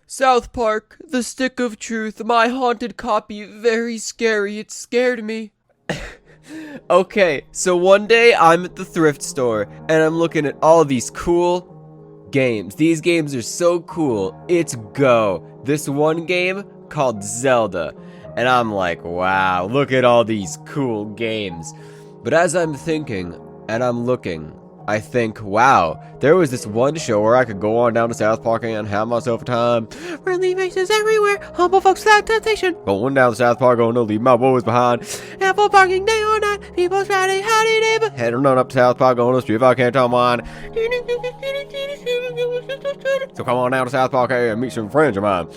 South Park, The Stick of Truth, my haunted copy, very scary, it scared me. Okay, so one day I'm at the thrift store and I'm looking at all these cool games. These games are so cool. It's Go. This one game called Zelda. And I'm like, wow, look at all these cool games. But as I'm thinking and I'm looking, I think, wow, there was this one show where I could go on down to South Park and have myself a time. Friendly faces everywhere, humble folks without temptation. Going down to South Park, going to leave my boys behind. Apple parking day or night, people shouting, howdy neighbor. Heading on up to South Park, going to street if I can't tell mine. So come on down to South Park and meet some friends of mine.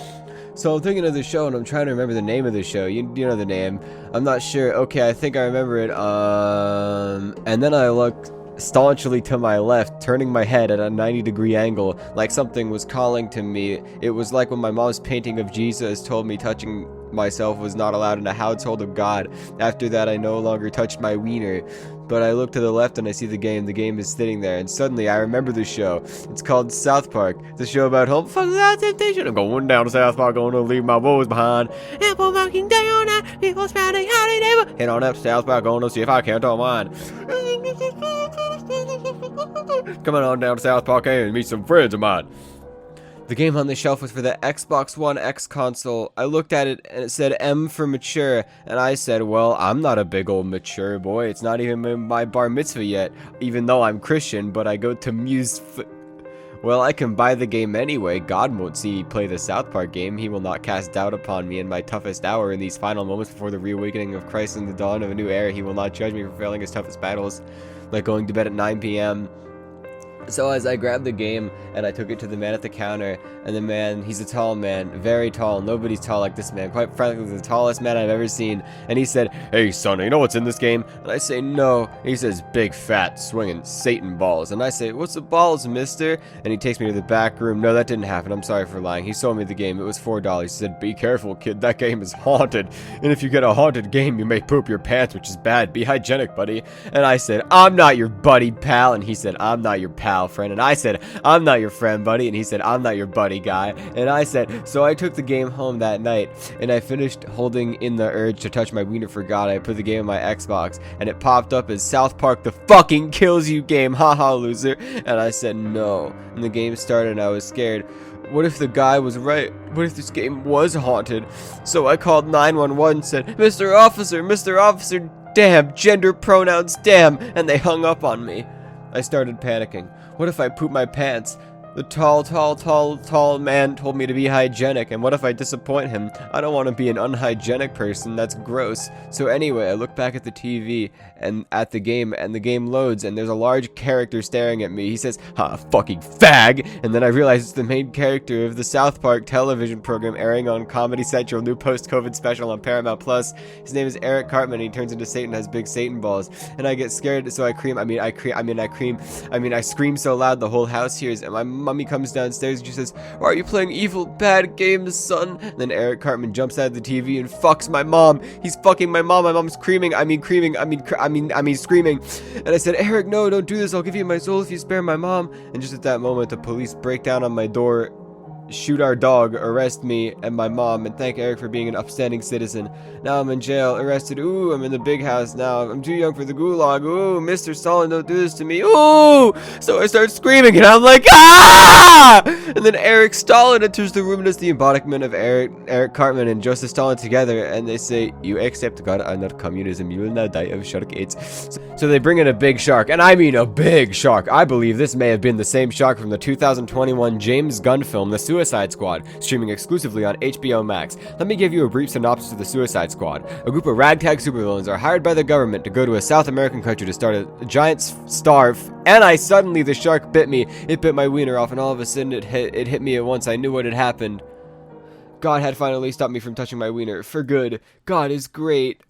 So I'm thinking of the show and I'm trying to remember the name of the show. You know the name. I'm not sure. Okay, I think I remember it. And then I looked staunchly to my left, turning my head at a 90-degree angle, like something was calling to me. It was like when my mom's painting of Jesus told me touching myself was not allowed in the household of God. After that, I no longer touched my wiener. But I look to the left and I see the game. The game is sitting there, and suddenly I remember the show. It's called South Park. It's a show about home fuck without temptation. I'm going down to South Park, going to leave my woes behind. Apple marking day or night, people spouting howdy neighbor. Head on up to South Park, going to see if I can't tell mine. Coming on down to South Park and meet some friends of mine. The game on the shelf was for the Xbox One X console. I looked at it and it said M for mature, and I said, well, I'm not a big old mature boy. It's not even my bar mitzvah yet, even though I'm Christian, but I go to well, I can buy the game anyway. God won't see me play the South Park game. He will not cast doubt upon me in my toughest hour. In these final moments before the reawakening of Christ and the dawn of a new era, he will not judge me for failing his toughest battles, like going to bed at 9 p.m. So as I grabbed the game and I took it to the man at the counter, and the man, he's a tall man, very tall. Nobody's tall like this man. Quite frankly, the tallest man I've ever seen. And he said, "Hey son, you know what's in this game?" And I say, "No." And he says, "Big fat swinging Satan balls." And I say, "What's the balls, mister?" And he takes me to the back room. No, that didn't happen. I'm sorry for lying. He sold me the game. It was $4. He said, "Be careful, kid. That game is haunted. And if you get a haunted game, you may poop your pants, which is bad. Be hygienic, buddy." And I said, "I'm not your buddy, pal." And he said, "I'm not your pal, friend." And I said, "I'm not your friend, buddy." And he said, "I'm not your buddy, guy." And I said, so I took the game home that night, and I finished holding in the urge to touch my wiener for God. I put the game on my Xbox, and it popped up as South Park the fucking kills you game, haha loser. And I said no, and the game started and I was scared. What if the guy was right? What if this game was haunted? So I called 911 and said, Mr. Officer, damn, gender pronouns, damn," and they hung up on me. I started panicking. What if I poop my pants? The tall man told me to be hygienic, and what if I disappoint him? I don't want to be an unhygienic person, that's gross. So anyway, I look back at the TV and at the game, and the game loads, and there's a large character staring at me. He says, "Ha, fucking fag!" And then I realize it's the main character of the South Park television program airing on Comedy Central, new post-COVID special on Paramount Plus. His name is Eric Cartman, and he turns into Satan, has big Satan balls. And I get scared, so I scream so loud the whole house hears, and my mummy comes downstairs and she says, "Why are you playing evil, bad games, son?" And then Eric Cartman jumps out of the TV and fucks my mom. He's fucking my mom. My mom's screaming. Screaming. And I said, "Eric, no, don't do this. I'll give you my soul if you spare my mom." And just at that moment, the police break down on my door, shoot our dog, arrest me and my mom, and thank Eric for being an upstanding citizen. Now I'm in jail, arrested. Ooh, I'm in the big house now. I'm too young for the gulag. Ooh, Mr. Stalin, don't do this to me. Ooh! So I start screaming, and I'm like, ah! And then Eric Stalin enters the room, and it's the embodiment of Eric Cartman and Joseph Stalin together, and they say, "You accept God and not communism, you will now die of shark AIDS." So they bring in a big shark, and I mean a big shark. I believe this may have been the same shark from the 2021 James Gunn film, The Suicide Squad, streaming exclusively on HBO Max. Let me give you a brief synopsis of The Suicide Squad. A group of ragtag supervillains are hired by the government to go to a South American country to start a giant starve, and suddenly the shark bit me. It bit my wiener off, and all of a sudden it hit me at once. I knew what had happened. God had finally stopped me from touching my wiener. For good. God is great.